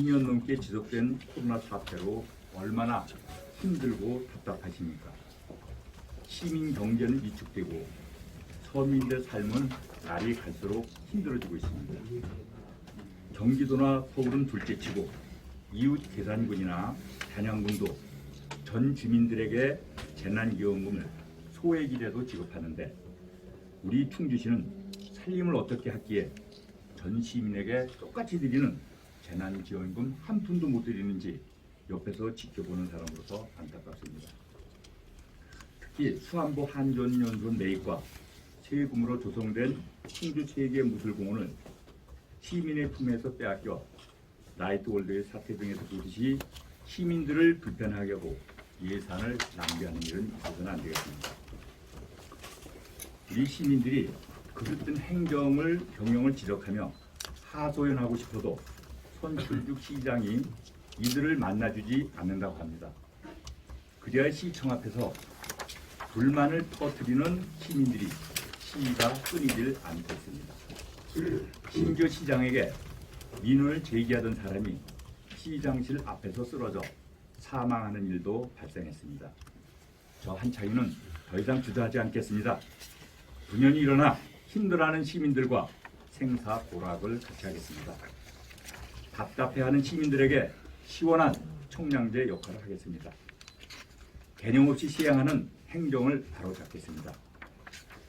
2년 넘게 지속된 코로나 사태로 얼마나 힘들고 답답하십니까? 시민 경제는 위축되고 서민들 삶은 날이 갈수록 힘들어지고 있습니다. 경기도나 서울은 둘째치고 이웃 계산군이나 단양군도 전 주민들에게 재난기여금을 소액이라도 지급하는데 우리 충주시는 살림을 어떻게 하기에 전 시민에게 똑같이 드리는 재난지원금 한 푼도 못 드리는지 옆에서 지켜보는 사람으로서 안타깝습니다. 특히 수안보 한전연손 매입과 세금으로 조성된 충주 세계 무술공원을 시민의 품에서 빼앗겨 라이트월드의 사태 등에서 보듯이 시민들을 불편하게 하고 예산을 낭비하는 일은 있어서는 안 되겠습니다. 우리 시민들이 그릇된 행정을 경영을 지적하며 하소연하고 싶어도 손출죽 시장이 이들을 만나주지 않는다고 합니다. 그래야 시청 앞에서 불만을 터뜨리는 시민들이 시위가 끊이질 않고 있습니다. 심지어 시장에게 민원을 제기하던 사람이 시장실 앞에서 쓰러져 사망하는 일도 발생했습니다. 저 한창이는 더 이상 주저하지 않겠습니다. 분연히 일어나 힘들어하는 시민들과 생사고락을 같이 하겠습니다. 답답해하는 시민들에게 시원한 총량제 역할을 하겠습니다. 개념 없이 시행하는 행정을 바로잡겠습니다.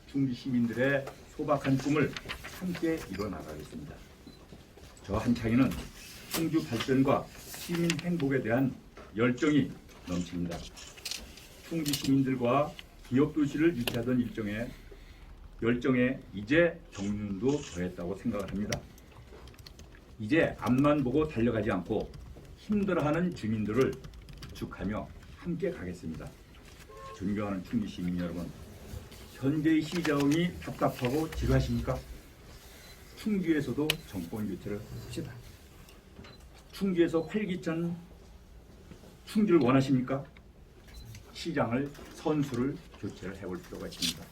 충주 시민들의 소박한 꿈을 함께 이뤄나가겠습니다. 저 한창이는 충주 발전과 시민 행복에 대한 열정이 넘칩니다. 충주 시민들과 기업 도시를 유치하던 열정에 이제 정륜도 더했다고 생각을 합니다. 이제 앞만 보고 달려가지 않고 힘들어하는 주민들을 부축하며 함께 가겠습니다. 존경하는 충주 시민 여러분, 현재의 시정이 답답하고 지루하십니까? 충주에서도 정권 교체를 합시다. 충주에서 활기찬 충주를 원하십니까? 시장을 선수를 교체를 해볼 필요가 있습니다.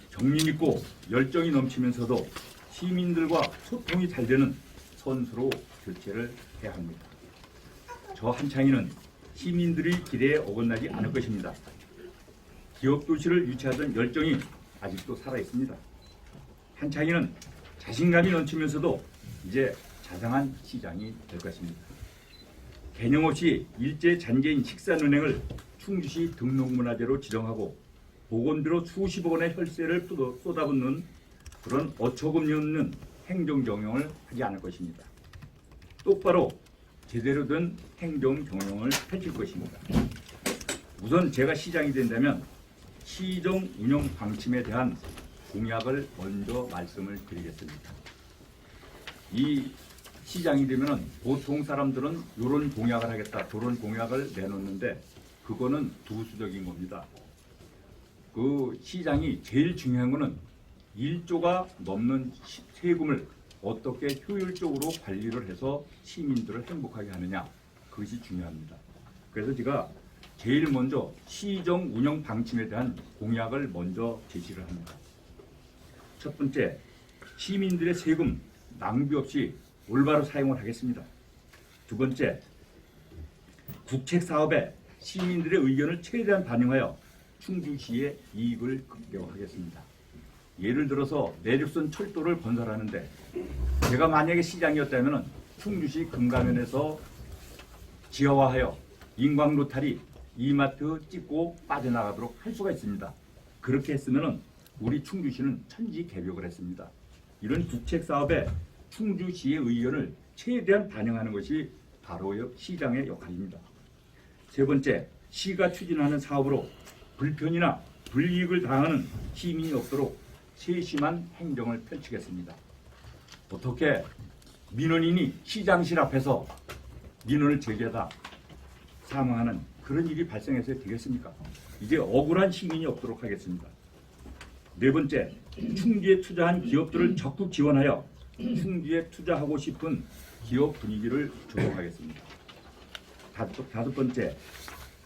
정민 있고 열정이 넘치면서도 시민들과 소통이 잘 되는 선수로 교체를 해야 합니다. 저 한창이는 시민들의 기대에 어긋나지 않을 것입니다. 기업 도시를 유치하던 열정이 아직도 살아있습니다. 한창이는 자신감이 넘치면서도 이제 자상한 시장이 될 것입니다. 개념 없이 일제 잔재인 식산은행을 충주시 등록문화재로 지정하고 보건비로 수십억 원의 혈세를 쏟아붓는 그런 어처구니 없는 행정 경영을 하지 않을 것입니다. 똑바로 제대로 된 행정 경영을 펼칠 것입니다. 우선 제가 시장이 된다면 시정 운영 방침에 대한 공약을 먼저 말씀을 드리겠습니다. 이 시장이 되면 보통 사람들은 이런 공약을 하겠다, 저런 공약을 내놓는데 그거는 두수적인 겁니다. 그 시장이 제일 중요한 거는 1조가 넘는 세금을 어떻게 효율적으로 관리를 해서 시민들을 행복하게 하느냐, 그것이 중요합니다. 그래서 제가 제일 먼저 시정 운영 방침에 대한 공약을 먼저 제시를 합니다. 첫 번째, 시민들의 세금 낭비 없이 올바로 사용을 하겠습니다. 두 번째, 국책 사업에 시민들의 의견을 최대한 반영하여 충주시의 이익을 극대화하겠습니다. 예를 들어서 내륙선 철도를 건설하는데 제가 만약에 시장이었다면 충주시 금가면에서 지하화하여 인광 로타리, 이마트 찍고 빠져나가도록 할 수가 있습니다. 그렇게 했으면 우리 충주시는 천지개벽을 했습니다. 이런 국책 사업에 충주시의 의견을 최대한 반영하는 것이 바로 시장의 역할입니다. 세 번째, 시가 추진하는 사업으로 불편이나 불이익을 당하는 시민이 없도록 세심한 행정을 펼치겠습니다. 어떻게 민원인이 시장실 앞에서 민원을 제기하다 사망하는 그런 일이 발생해서 되겠습니까? 이제 억울한 시민이 없도록 하겠습니다. 네 번째, 충주에 투자한 기업들을 적극 지원하여 충주에 투자하고 싶은 기업 분위기를 조성하겠습니다. 다섯 번째,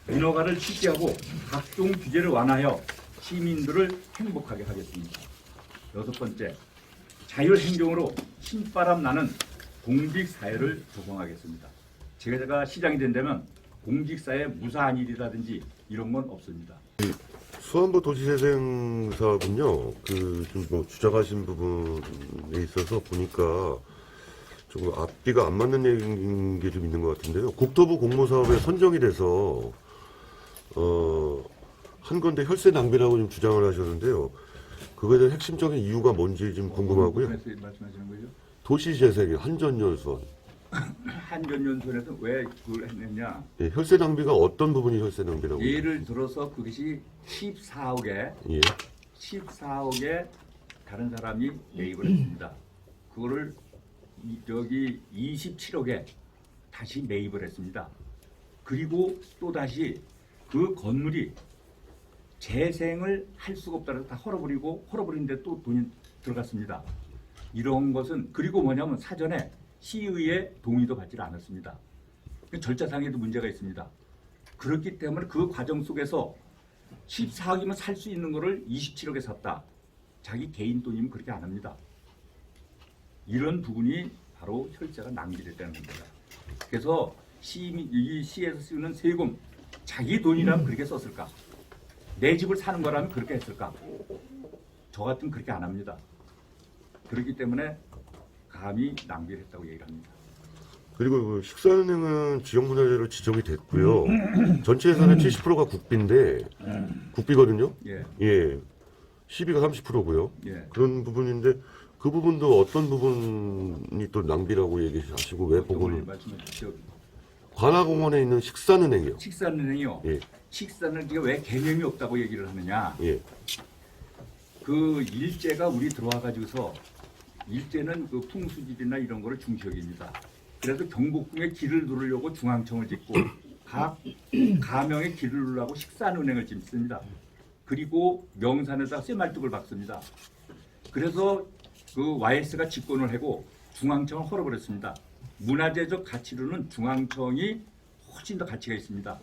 인허가를 실시하고 각종 규제를 완화하여 시민들을 행복하게 하겠습니다. 여섯 번째, 자율행정으로 신바람 나는 공직사회를 조성하겠습니다. 제가 시장이 된다면 공직사회 무사한 일이라든지 이런 건 없습니다. 수안보 도시재생 사업은요, 좀 뭐 주장하신 부분에 있어서 보니까 조금 앞뒤가 안 맞는 게 좀 있는 것 같은데요. 국토부 공모사업에 선정이 돼서 한 건데 혈세 낭비라고 좀 주장을 하셨는데요. 그거에 대한 핵심적인 이유가 뭔지 좀 궁금하고요. 말씀하시는 거죠? 도시재생의 한전연수원. 한전연수원에서 왜 그걸 했느냐? 예, 혈세 낭비가 어떤 부분이 혈세 낭비라고? 예를 들어서 그것이 14억에 예. 14억에 다른 사람이 매입을 했습니다. 그거를 여기 27억에 다시 매입을 했습니다. 그리고 또 다시 그 건물이 재생을 할 수가 없다고 다 헐어버린데 또 돈이 들어갔습니다. 이런 것은 그리고 뭐냐면 사전에 시의회 동의도 받지 않았습니다. 절차상에도 문제가 있습니다. 그렇기 때문에 그 과정 속에서 14억이면 살 수 있는 거를 27억에 샀다. 자기 개인 돈이면 그렇게 안 합니다. 이런 부분이 바로 혈세가 낭비됐다는 겁니다. 그래서 이 시에서 쓰는 세금, 자기 돈이라면 그렇게 썼을까? 내 집을 사는 거라면 그렇게 했을까? 저 같으면 그렇게 안 합니다. 그렇기 때문에 감히 낭비를 했다고 얘기를 합니다. 그리고 그 식사은행은 지역문화재로 지정이 됐고요. 전체 예산의 70%가 국비인데, 국비거든요. 예. 예. 시비가 30%고요. 예. 그런 부분인데, 그 부분도 어떤 부분이 또 낭비라고 얘기하시고, 왜 보고는. 말씀해 주시죠. 관아공원에 있는 식사은행이요. 식사은행이요. 예. 식사은행이 왜 개념이 없다고 얘기를 하느냐. 예. 그 일제가 우리 들어와 가지고서 일제는 그 풍수지리나 이런 거를 중시여깁니다. 그래서 경복궁에 길을 누르려고 중앙청을 짓고 각 가명에 길을 누르려고 식사은행을 짓습니다. 그리고 명산에다 쇠말뚝을 박습니다. 그래서 그 YS가 집권을 하고 중앙청을 헐어버렸습니다. 문화재적 가치로는 중앙청이 훨씬 더 가치가 있습니다.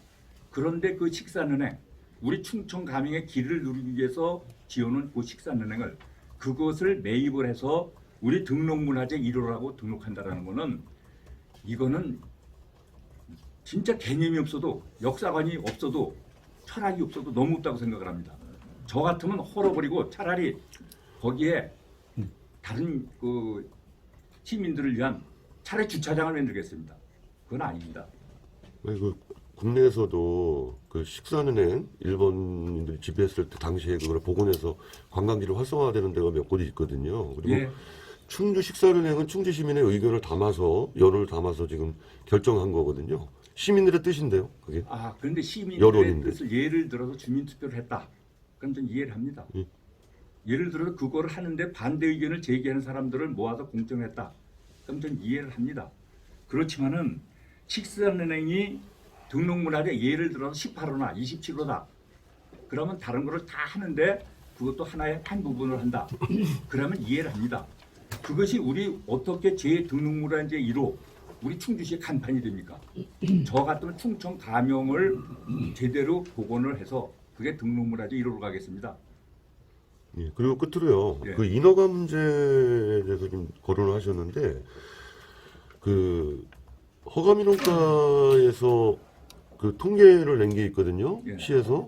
그런데 그 식사은행, 우리 충청 가명의 길을 누르기 위해서 지어놓은 그 식사은행을 그것을 매입을 해서 우리 등록문화재 1호라고 등록한다라는 거는 이거는 진짜 개념이 없어도 역사관이 없어도 철학이 없어도 너무 없다고 생각을 합니다. 저 같으면 헐어버리고 차라리 거기에 다른 그 시민들을 위한 차라리 주차장을 만들겠습니다. 그건 아닙니다. 그 국내에서도 그 식사은행 일본인들이 지배했을 때 당시에 그걸 복원해서 관광지를 활성화되는 데가 몇 곳이 있거든요. 그리고 예. 충주 식사은행은 충주 시민의 의견을 담아서 여론을 담아서 지금 결정한 거거든요. 시민들의 뜻인데요, 그게. 그런데 시민들의 여론인데. 뜻을 예를 들어서 주민투표를 했다. 그럼 전 이해를 합니다. 예를 들어서 그거를 하는데 반대 의견을 제기하는 사람들을 모아서 공청했다. 그럼 전 이해를 합니다. 그렇지만은 식사은행이 등록문화재 예를 들어서 18호나 27호다. 그러면 다른 거를 다 하는데 그것도 하나의 한 부분을 한다. 그러면 이해를 합니다. 그것이 우리 어떻게 제 등록문화재 1호 우리 충주시의 간판이 됩니까? 저 같으면 충청 가명을 제대로 복원을 해서 그게 등록문화재 1호로 가겠습니다. 예, 그리고 끝으로요. 예. 그 인허가 문제에 대해서 좀 거론을 하셨는데, 그 허가민원가에서 그 통계를 낸 게 있거든요. 예. 시에서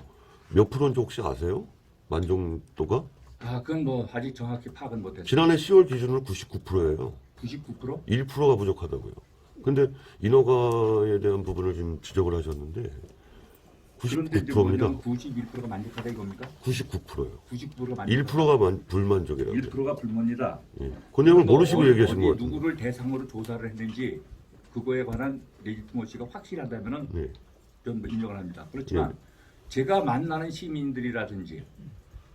몇 프로인지 혹시 아세요? 만족도가? 그건 뭐 아직 정확히 파악은 못했어요. 지난해 10월 기준으로 99%예요. 99%? 1%가 부족하다고요. 근데 인허가에 대한 부분을 지금 지적을 하셨는데 그런데 이제 99%입니다. 91%가 만족하다 이겁니까? 99%예요. 99%가 만족. 1%가 불만족이라고. 1%가 불만이다. 예. 그 내용을 모르시고 얘기하신 것 같은데. 누구를 대상으로 조사를 했는지 그거에 관한 레지티머시가 확실하다면은 네. 좀 인정을 합니다. 그렇지만 제가 만나는 시민들이라든지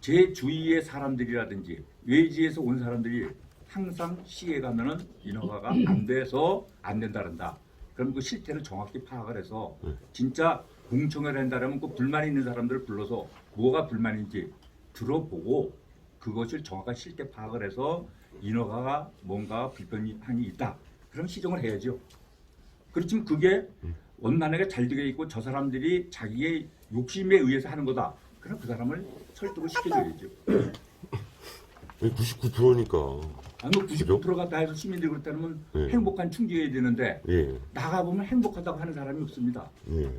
제 주위의 사람들이라든지 외지에서 온 사람들이 항상 시에 가면은 인허가가 안 돼서 안 된다는다. 그럼 그 실태를 정확히 파악을 해서 진짜 공청회를 한다면 그 불만 있는 사람들을 불러서 뭐가 불만인지 들어보고 그것을 정확한 실태 파악을 해서 인허가가 뭔가 불편이 있다. 그럼 시정을 해야죠. 그렇지만 그게 원만하게 잘 되게 있고 저 사람들이 자기의 욕심에 의해서 하는 거다. 그럼 그 사람을 설득을 시켜줘야죠. 99%니까 아니 90%가 다 해서 시민들이 그렇다면 예. 행복한 충격이 되는데 예. 나가보면 행복하다고 하는 사람이 없습니다. 예.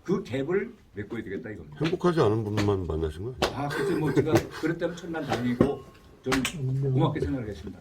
그 갭을 메꿔야 되겠다 이겁니다. 행복하지 않은 분만 만나신 거예요? 아 그때 뭐 제가 그랬다면 천만 다행이고 저는 고맙게 생각하겠습니다.